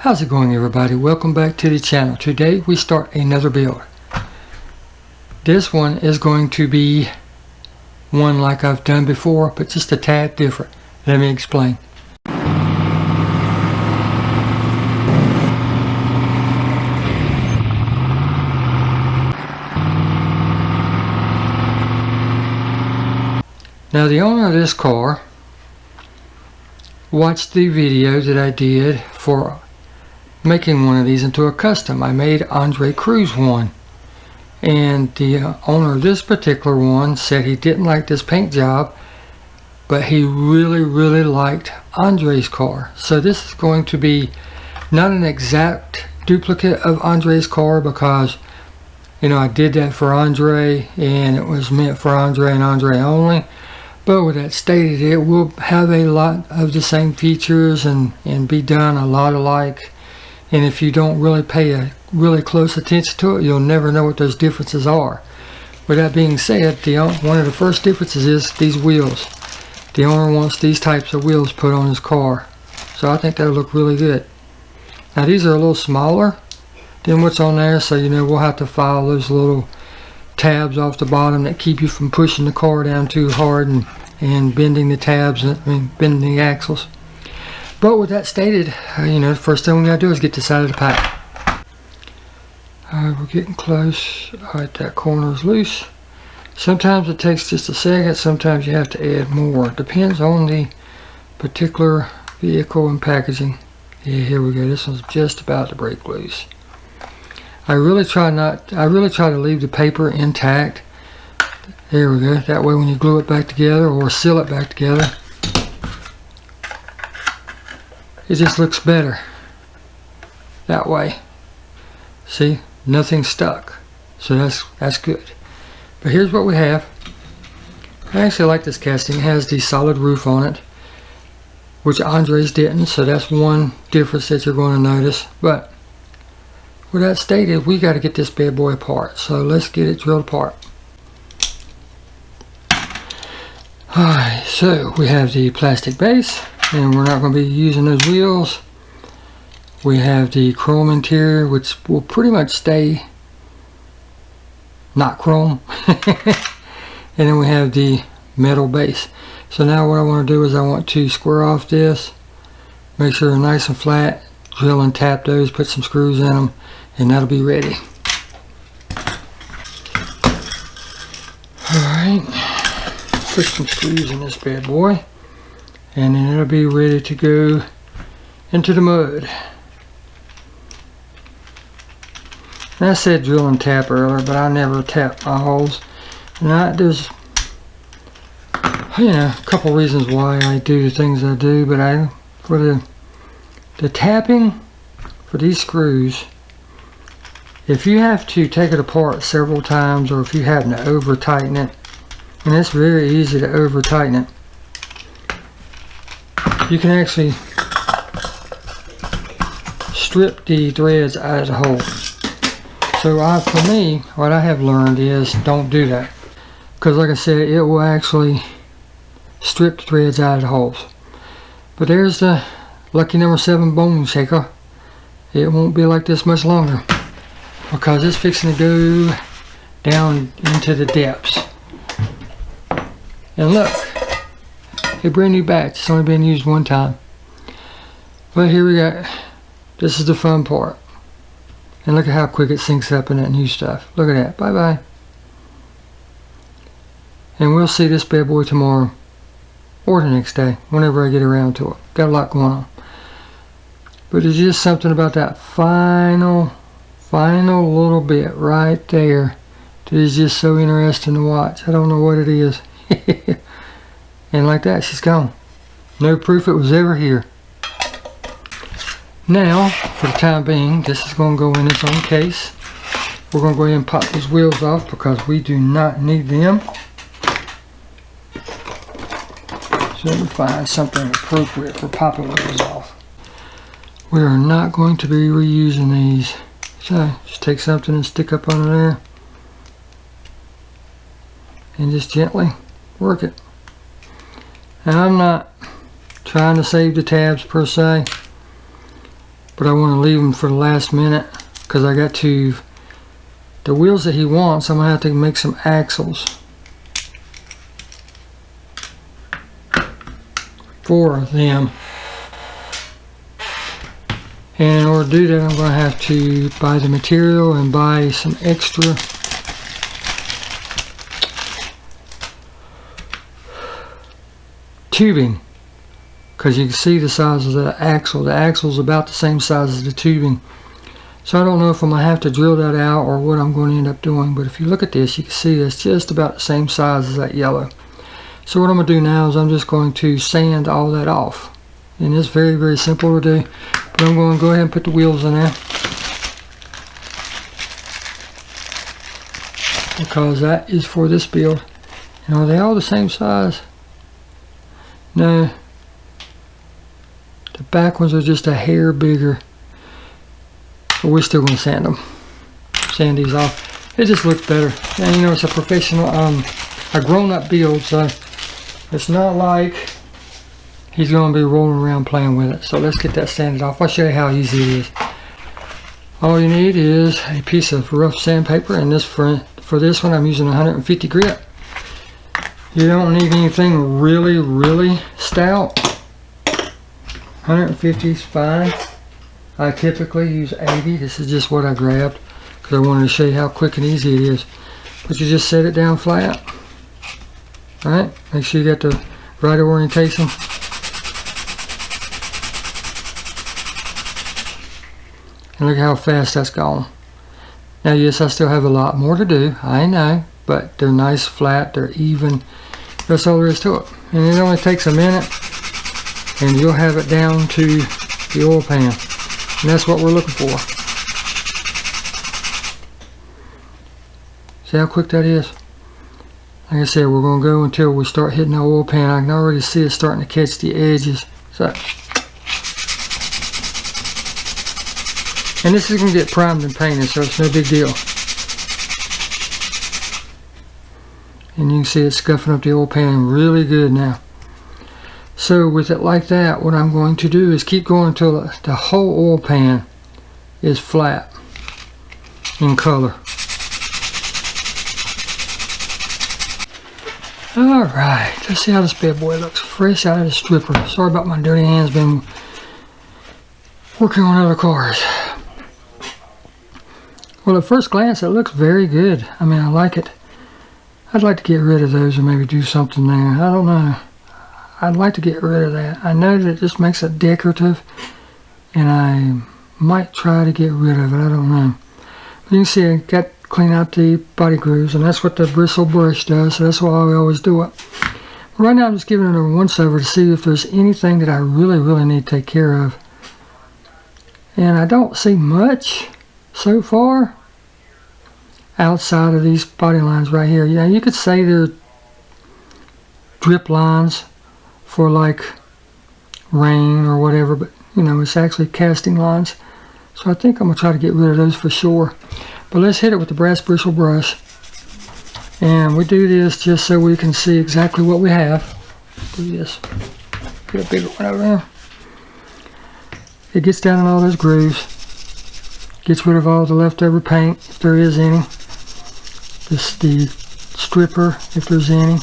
How's it going, everybody? Welcome back to the channel. Today we start another build. This one is going to be one like I've done before, but just a tad different. Let me explain. Now, the owner of this car watched the video that I did for making one of these into a custom. I made Andre Cruz one, and the owner of this particular one said he didn't like this paint job, but he really liked Andre's car. So this is going to be not an exact duplicate of Andre's car, because I did that for Andre and it was meant for Andre and Andre only. But with that stated, it will have a lot of the same features and be done a lot alike. And if you don't really pay a really close attention to it, you'll never know what those differences are. With that being said, one of the first differences is these wheels. The owner wants these types of wheels put on his car, so I think that'll look really good. Now, these are a little smaller than what's on there, so we'll have to file those little tabs off the bottom that keep you from pushing the car down too hard and bending the tabs, bending the axles. But with that stated, the first thing we gotta do is get this out of the pack. Alright, we're getting close. Alright, that corner is loose. Sometimes it takes just a second, sometimes you have to add more. It depends on the particular vehicle and packaging. Yeah, here we go. This one's just about to break loose. I really try to leave the paper intact. There we go. That way when you glue it back together or seal it back together, it just looks better that way. See, nothing stuck, so that's good. But here's what we have. I actually like this casting. It has the solid roof on it, which Andre's didn't, so that's one difference that you're going to notice. But with that stated, we got to get this bad boy apart, so let's get it drilled apart. Alright, so we have the plastic base, and we're not going to be using those wheels. We have the chrome interior, which will pretty much stay not chrome. And then we have the metal base. So now what I want to do is I want to square off this, make sure they're nice and flat, drill and tap those, put some screws in them, and that'll be ready. Alright, put some screws in this bad boy, and then it'll be ready to go into the mud. And I said drill and tap earlier, but I never tap my holes. And there's a couple reasons why I do the things I do, but for the tapping for these screws, if you have to take it apart several times, or if you happen to over tighten it, and it's very easy to over tighten it, you can actually strip the threads out of the hole. So for me, what I have learned is don't do that, because like I said, it will actually strip the threads out of the holes. But there's the lucky number 7 bone shaker. It won't be like this much longer, because it's fixing to go down into the depths. And look, a brand new batch. It's only been used one time. But here we go. This is the fun part. And look at how quick it sinks up in that new stuff. Look at that. Bye bye. And we'll see this bad boy tomorrow, or the next day, whenever I get around to it. Got a lot going on. But there's just something about that final little bit right there that is just so interesting to watch. I don't know what it is. And like that, she's gone. No proof it was ever here. Now, for the time being, this is going to go in its own case. We're going to go ahead and pop these wheels off, because we do not need them. So let me find something appropriate for popping wheels off. We are not going to be reusing these. So just take something and stick up under there, and just gently work it. Now, I'm not trying to save the tabs per se. but I want to leave them for the last minute because I got to, the wheels that he wants, I'm going to have to make some axles for them. And in order to do that, I'm going to have to buy the material and buy some extra tubing, because you can see the size of the axle. The axle is about the same size as the tubing. So I don't know if I'm going to have to drill that out or what I'm going to end up doing, but if you look at this, you can see it's just about the same size as that yellow. So what I'm going to do now is I'm just going to sand all that off. And it's very, very simple to do. But I'm going to go ahead and put the wheels in there, because that is for this build. And are they all the same size? No. The back ones are just a hair bigger. But we're still going to sand them. Sand these off. It just looks better. And you know, it's a professional, a grown-up build, so it's not like he's going to be rolling around playing with it. So let's get that sanded off. I'll show you how easy it is. All you need is a piece of rough sandpaper, and this for this one I'm using 150 grit. You don't need anything really, really stout. 150 is fine. I typically use 80. This is just what I grabbed because I wanted to show you how quick and easy it is. But you just set it down flat. Alright, make sure you got the right orientation. And look how fast that's gone. Now yes, I still have a lot more to do, I know, but they're nice, flat, they're even. That's all there is to it. And it only takes a minute and you'll have it down to the oil pan. And that's what we're looking for. See how quick that is? Like I said, we're going to go until we start hitting the oil pan. I can already see it starting to catch the edges. So, and this is going to get primed and painted, so it's no big deal. And you can see it scuffing up the oil pan really good now. So with it like that, what I'm going to do is keep going until the whole oil pan is flat in color. Alright, let's see how this bad boy looks fresh out of the stripper. Sorry about my dirty hands, been working on other cars. Well, at first glance it looks very good. I mean, I like it. I'd like to get rid of those or maybe do something there. I don't know. I'd like to get rid of that. I know that it just makes it decorative, and I might try to get rid of it. I don't know. But you can see I got clean out the body grooves, and that's what the bristle brush does, so that's why I always do it. But right now I'm just giving it a once over to see if there's anything that I really, really need to take care of. And I don't see much so far outside of these body lines right here. Yeah, you could say they're drip lines for like rain or whatever, but you know, it's actually casting lines. So I think I'm going to try to get rid of those for sure. But let's hit it with the brass bristle brush. And we do this just so we can see exactly what we have. Do this. Get a bigger one over there. It gets down in all those grooves. Gets rid of all the leftover paint, if there is any. Just the stripper, if there's any.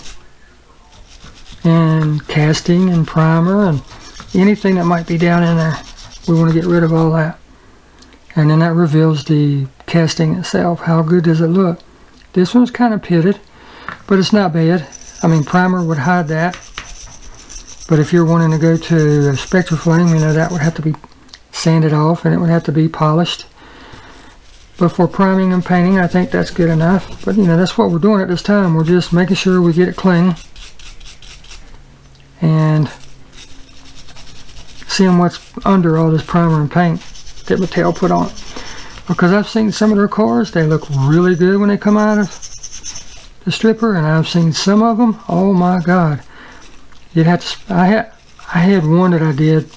And casting and primer and anything that might be down in there. We want to get rid of all that. And then that reveals the casting itself. How good does it look? This one's kind of pitted, but it's not bad. I mean, primer would hide that. But if you're wanting to go to a Spectraflame, you know, that would have to be sanded off and it would have to be polished. But for priming and painting, I think that's good enough. But you know, that's what we're doing at this time. We're just making sure we get it clean and seeing what's under all this primer and paint that Mattel put on it. Because I've seen some of their cars, they look really good when they come out of the stripper, and I've seen some of them, oh my god. You'd have to, I had one that I did.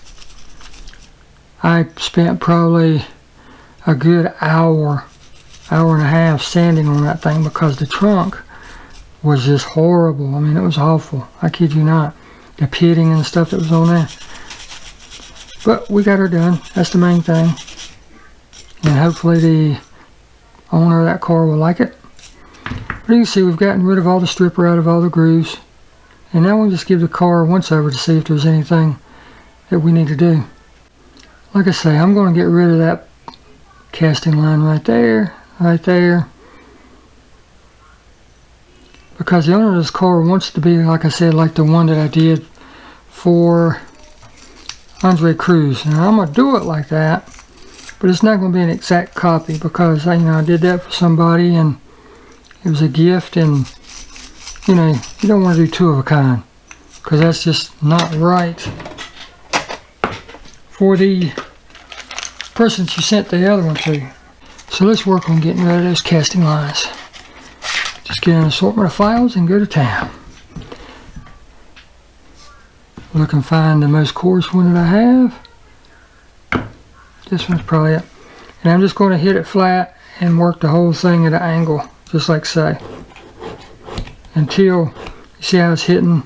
I spent probably a good hour and a half sanding on that thing because the trunk was just horrible. I mean, it was awful. I kid you not. The pitting and stuff that was on there. But we got her done. That's the main thing. And hopefully the owner of that car will like it. But you can see we've gotten rid of all the stripper out of all the grooves. And now we'll just give the car a once over to see if there's anything that we need to do. Like I say, I'm going to get rid of that casting line right there, because the owner of this car wants it to be, like I said, like the one that I did for Andre Cruz. And I'm going to do it like that, but it's not going to be an exact copy, because I did that for somebody and it was a gift, and you don't want to do two of a kind, because that's just not right for the person you sent the other one to. So let's work on getting rid of those casting lines. Just get an assortment of files and go to town. Look and find the most coarse one that I have. This one's probably it. And I'm just going to hit it flat and work the whole thing at an angle, just like so, until you see how it's hitting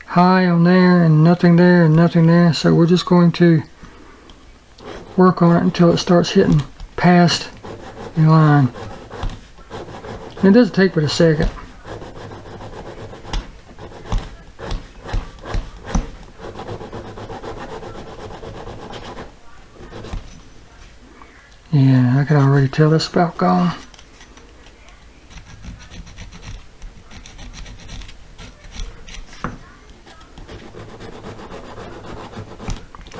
high on there and nothing there and nothing there. So we're just going to work on it until it starts hitting past the line. And it doesn't take but a second. Yeah, I can already tell it's about gone.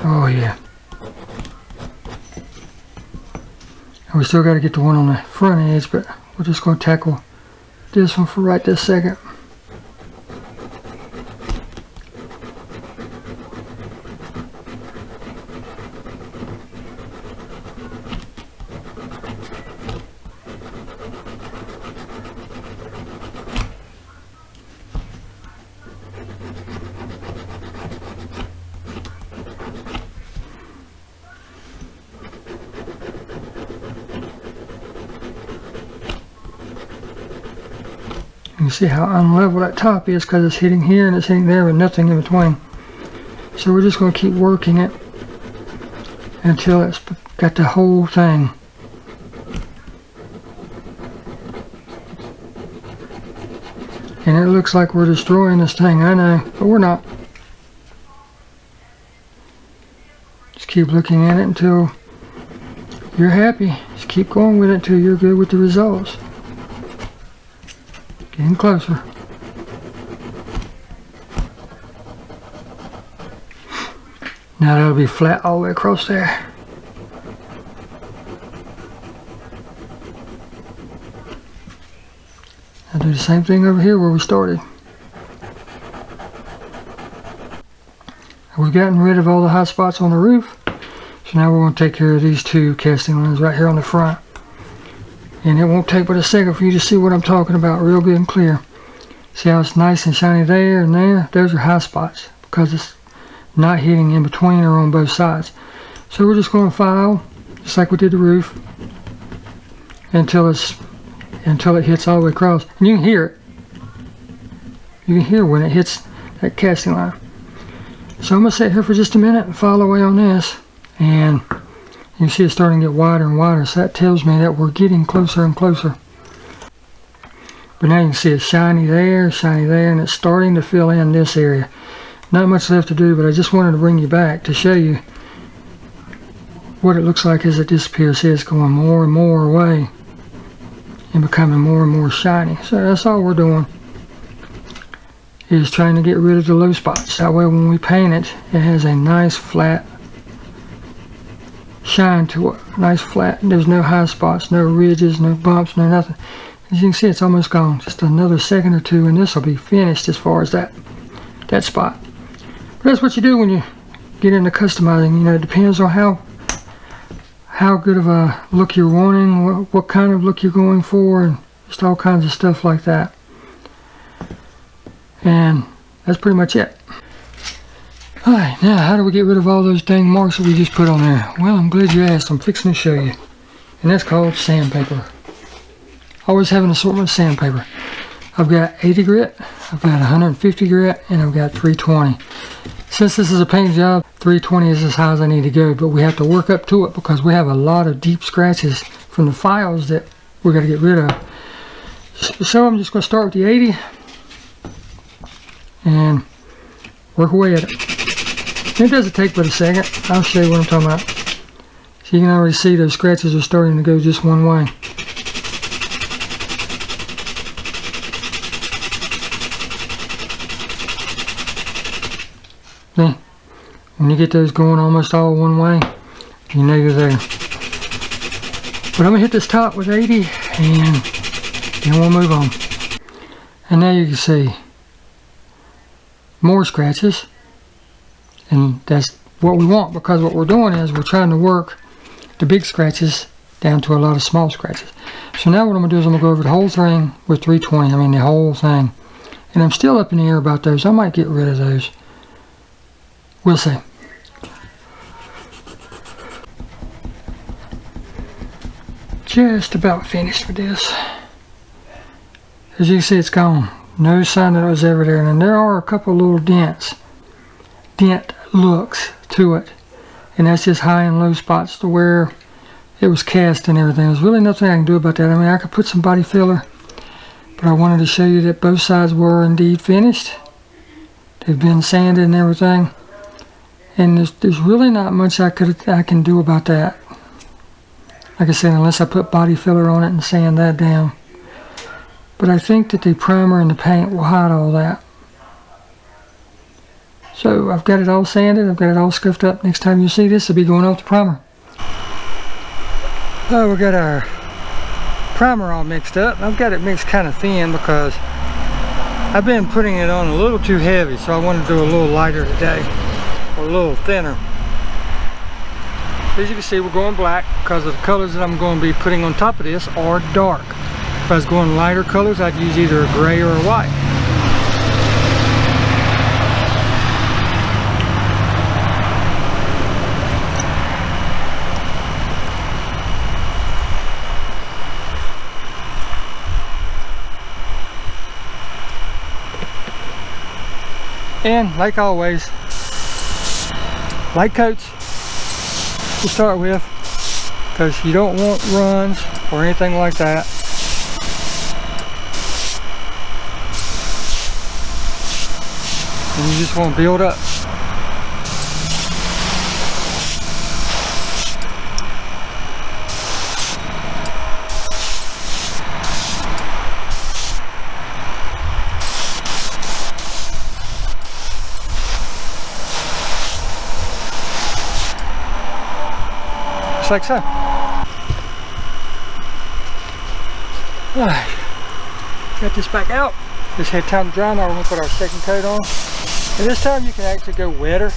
Oh yeah. We still got to get the one on the front edge, but we're just going to tackle this one for right this second. You see how unlevel that top is, because it's hitting here and it's hitting there with nothing in between. So we're just going to keep working it until it's got the whole thing. And it looks like we're destroying this thing, I know, but we're not. Just keep looking at it until you're happy. Just keep going with it until you're good with the results. Getting closer. Now that'll be flat all the way across there. I'll do the same thing over here where we started. We've gotten rid of all the high spots on the roof. So now we're going to take care of these two casting lines right here on the front. And it won't take but a second for you to see what I'm talking about real good and clear. See how it's nice and shiny there and there? Those are high spots because it's not hitting in between or on both sides. So we're just going to file just like we did the roof until it hits all the way across. And you can hear it. You can hear when it hits that casting line. So I'm going to sit here for just a minute and file away on this. And you see it's starting to get wider and wider, so that tells me that we're getting closer and closer. But now you can see it's shiny there, and it's starting to fill in this area. Not much left to do, but I just wanted to bring you back to show you what it looks like as it disappears. See, it's going more and more away and becoming more and more shiny. So that's all we're doing, is trying to get rid of the low spots. That way when we paint it, it has a nice flat shine to it, nice flat. There's no high spots, no ridges, no bumps, no nothing. As you can see, it's almost gone. Just another second or two and this will be finished as far as that spot. But that's what you do when you get into customizing. It depends on how good of a look you're wanting, what kind of look you're going for, and just all kinds of stuff like that. And that's pretty much it. Alright, now how do we get rid of all those dang marks that we just put on there? Well, I'm glad you asked. I'm fixing to show you. And that's called sandpaper. I always have an assortment of sandpaper. I've got 80 grit, I've got 150 grit, and I've got 320. Since this is a paint job, 320 is as high as I need to go, but we have to work up to it because we have a lot of deep scratches from the files that we're going to get rid of. So I'm just going to start with the 80 and work away at it. It doesn't take but a second. I'll show you what I'm talking about. So you can already see those scratches are starting to go just one way. Then, when you get those going almost all one way, you know you're there. But I'm going to hit this top with 80 and then we'll move on. And now you can see more scratches. And that's what we want, because what we're doing is we're trying to work the big scratches down to a lot of small scratches. So now what I'm going to do is I'm going to go over the whole thing with 320. I mean the whole thing. And I'm still up in the air about those. I might get rid of those. We'll see. Just about finished with this. As you can see, it's gone. No sign that it was ever there. And there are a couple little dent looks to it. And that's just high and low spots to where it was cast and everything. There's really nothing I can do about that. I mean, I could put some body filler, but I wanted to show you that both sides were indeed finished. They've been sanded and everything. And there's really not much I can do about that. Like I said, unless I put body filler on it and sand that down. But I think that the primer and the paint will hide all that. So I've got it all sanded, I've got it all scuffed up. Next time you see this, it'll be going off the primer. Oh, we got our primer all mixed up. I've got it mixed kind of thin because I've been putting it on a little too heavy, so I wanted to do a little lighter today, or a little thinner. As you can see, we're going black because of the colors that I'm going to be putting on top of this are dark. If I was going lighter colors, I'd use either a gray or a white. And like always, light coats to start with, because you don't want runs or anything like that. And you just want to build up. Just like so. Alright, got this back out. Just had time to dry. Now we're going to put our second coat on. And this time you can actually go wetter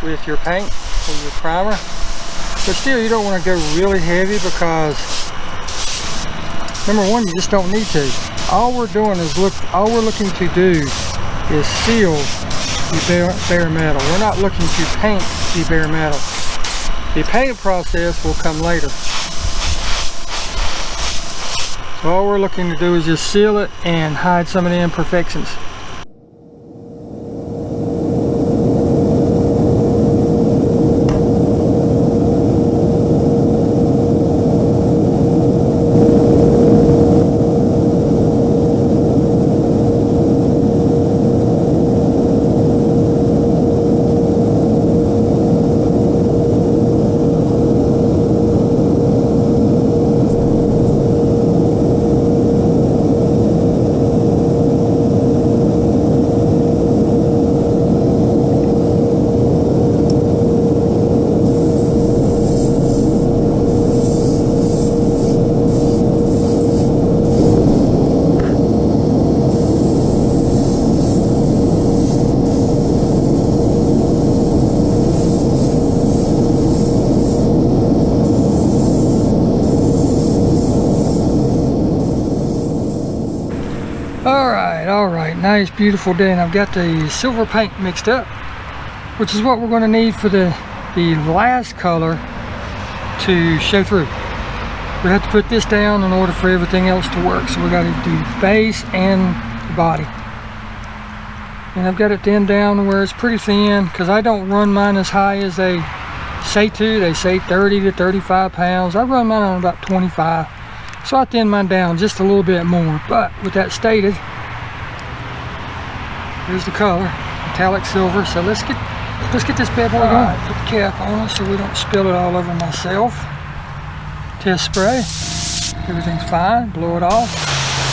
with your paint or your primer. But still, you don't want to go really heavy because, number one, you just don't need to. All we're doing is all we're looking to do is seal the bare metal. We're not looking to paint the bare metal. The painting process will come later. So all we're looking to do is just seal it and hide some of the imperfections. Alright, nice beautiful day, and I've got the silver paint mixed up, which is what we're going to need for the last color to show through. We have to put this down in order for everything else to work, so we got to do base and the body. and I've got it thinned down to where it's pretty thin, because I don't run mine as high as they say to. They say 30 to 35 pounds. I run mine on about 25, so I thin mine down just a little bit more. But with that stated, here's the color, metallic silver. So let's get this bad boy going. Put the cap on it so we don't spill it all over myself. Test spray. Everything's fine. Blow it off.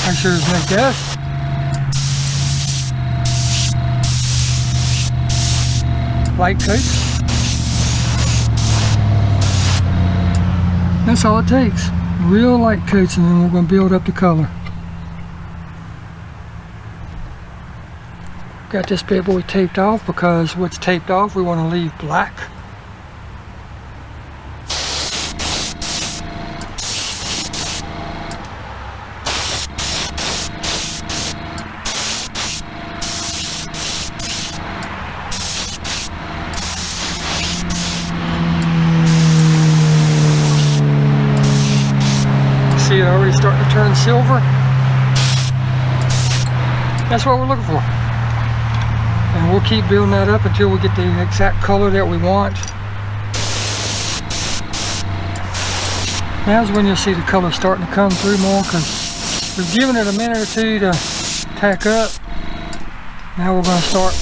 Make sure there's no dust. Light coat. That's all it takes. Real light coats, and then we're going to build up the color. Got this bad boy taped off, because what's taped off we want to leave black. See it already starting to turn silver. That's what we're looking for. And we'll keep building that up until we get the exact color that we want. Now's when you'll see the color starting to come through more, because we've given it a minute or two to tack up. Now we're going to start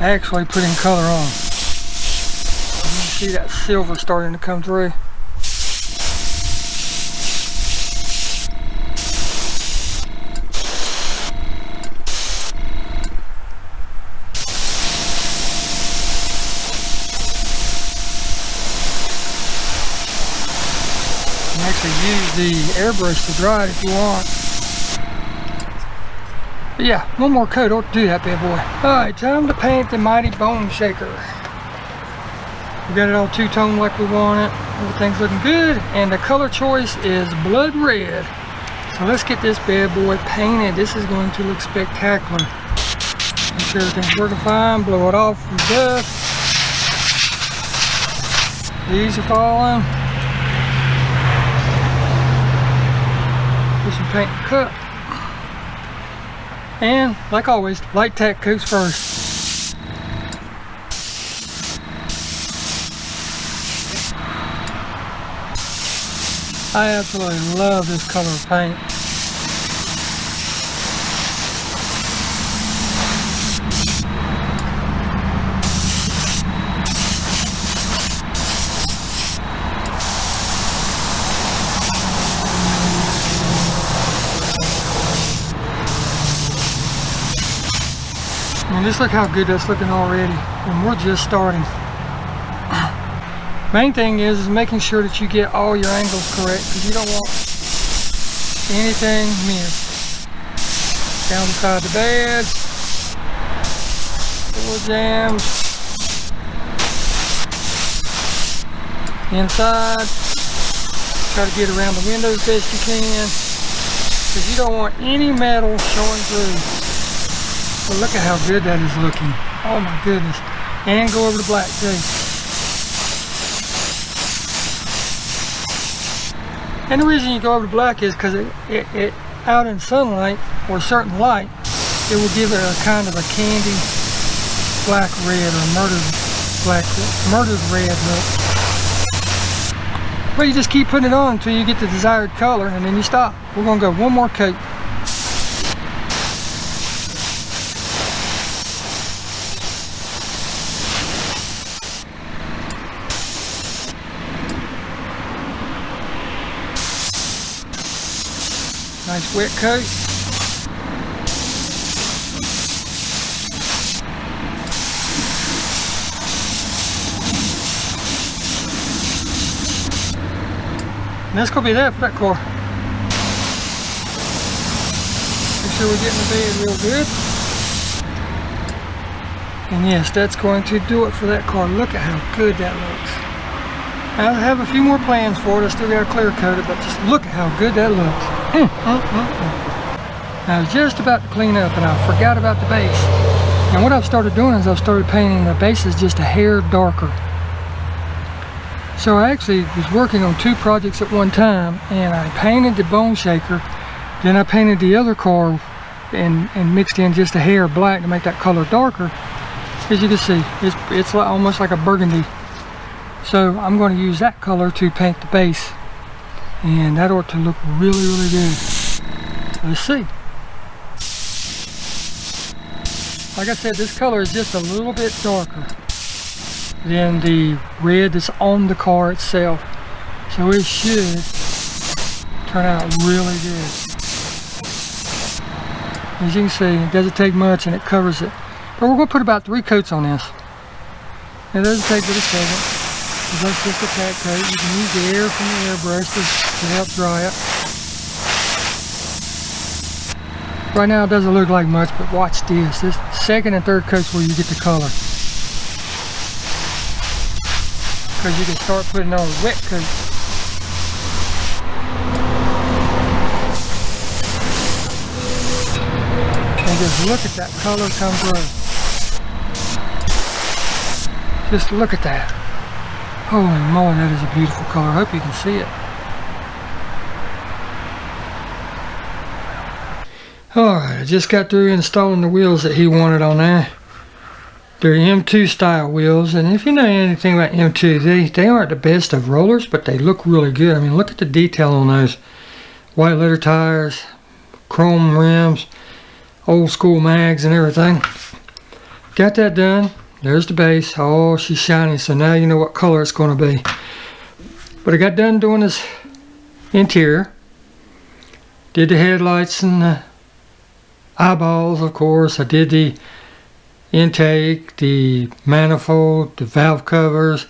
actually putting color on. You can see that silver starting to come through. Use the airbrush to dry it if you want. But yeah, one more coat ought to do that bad boy. Alright, time to paint the mighty bone shaker. We got it all two-tone like we want it. Everything's looking good, and the color choice is blood red. So let's get this bad boy painted. This is going to look spectacular. Make sure everything's working fine. Blow it off with dust. These are falling. Put some paint in the cup. And like always, light tack coats first. I absolutely love this color of paint. And just look how good that's looking already, and we're just starting. Main thing is making sure that you get all your angles correct, because you don't want anything missed. Down beside the bed, door jambs, inside, try to get around the windows best you can, because you don't want any metal showing through. Well, look at how good that is looking. Oh my goodness. And go over the black too. And the reason you go over the black is because it out in sunlight or certain light, it will give it a kind of a candy black red or murdered red look. But you just keep putting it on until you get the desired color, and then you stop. We're going to go one more coat. Nice wet coat. And that's going to be that for that car. Make sure we're getting the bed real good. And yes, that's going to do it for that car. Look at how good that looks. I have a few more plans for it. I still got to clear coat it, but just look at how good that looks. I was just about to clean up and I forgot about the base. And what I've started doing is I've started painting the bases just a hair darker. So I actually was working on two projects at one time, and I painted the bone shaker, then I painted the other car and mixed in just a hair of black to make that color darker. As you can see, it's like, almost like a burgundy. So I'm going to use that color to paint the base, and that ought to look really, really good. Let's see. Like I said, this color is just a little bit darker than the red that's on the car itself. So it should turn out really good. As you can see, it doesn't take much and it covers it. But we're going to put about 3 coats on this. It doesn't take but a second. That's just a tack coat. You can use the air from the airbrush to help dry it. Right now it doesn't look like much, but watch this. This second and third coat's where you get the color. Because you can start putting on a wet coat. And just look at that color come through. Just look at that. Holy moly, that is a beautiful color. I hope you can see it. Alright, I just got through installing the wheels that he wanted on there. They're M2 style wheels, and if you know anything about M2, they aren't the best of rollers, but they look really good. I mean, look at the detail on those. White leather tires, chrome rims, old school mags and everything. Got that done. There's the base. Oh, she's shiny, so now you know what color it's going to be. But I got done doing this interior. Did the headlights and the eyeballs, of course. I did the intake, the manifold, the valve covers.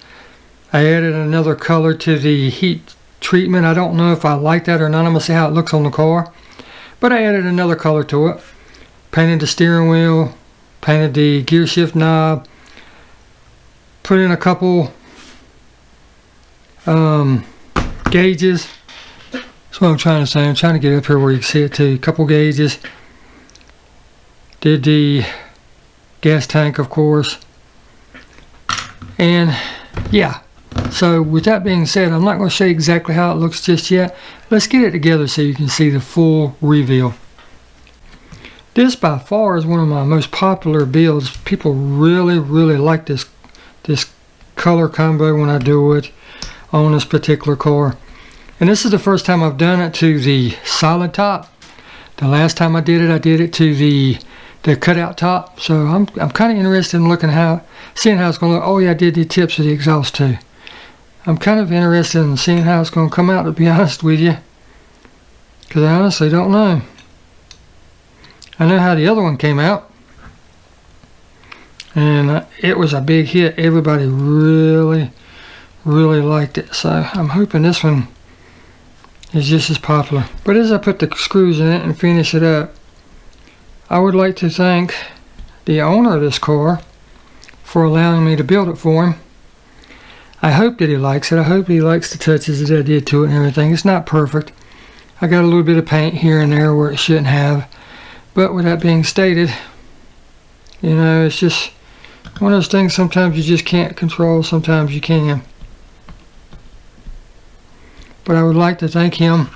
I added another color to the heat treatment. I don't know if I like that or not. I'm going to see how it looks on the car. But I added another color to it. Painted the steering wheel. Painted the gear shift knob. Put in a couple gauges. That's what I'm trying to say. I'm trying to get up here where you can see it too. A couple gauges. Did the gas tank, of course. And yeah. So with that being said, I'm not going to show you exactly how it looks just yet. Let's get it together so you can see the full reveal. This by far is one of my most popular builds. People really, really like this color combo when I do it on this particular car. And this is the first time I've done it to the solid top. The last time I did it to the cutout top. So I'm kind of interested in seeing how it's going to look. Oh yeah, I did the tips of the exhaust too. I'm kind of interested in seeing how it's going to come out, to be honest with you, because I honestly don't know. I know how the other one came out, and it was a big hit. Everybody really, really liked it. So I'm hoping this one is just as popular. But as I put the screws in it and finish it up, I would like to thank the owner of this car for allowing me to build it for him. I hope that he likes it. I hope he likes the touches that I did to it and everything. It's not perfect. I got a little bit of paint here and there where it shouldn't have. But with that being stated, you know, it's just one of those things sometimes you just can't control, sometimes you can. But I would like to thank him.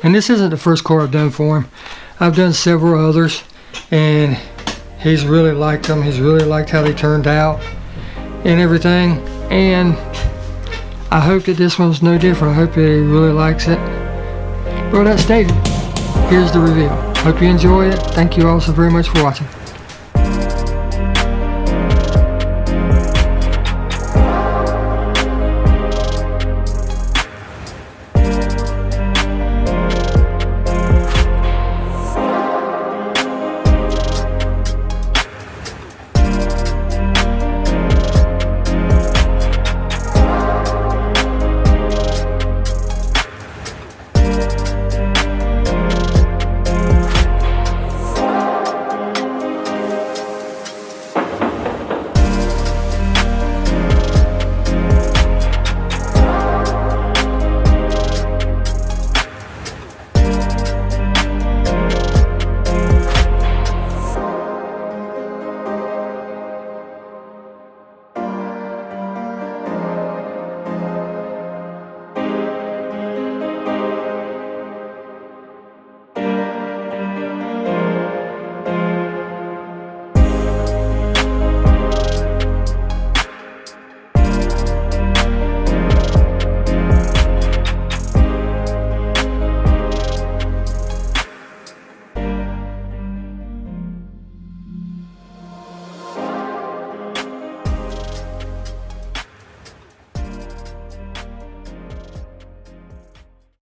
And this isn't the first car I've done for him. I've done several others, and he's really liked them. He's really liked how they turned out and everything. And I hope that this one's no different. I hope that he really likes it. But with that stated, here's the reveal. Hope you enjoy it. Thank you all so very much for watching.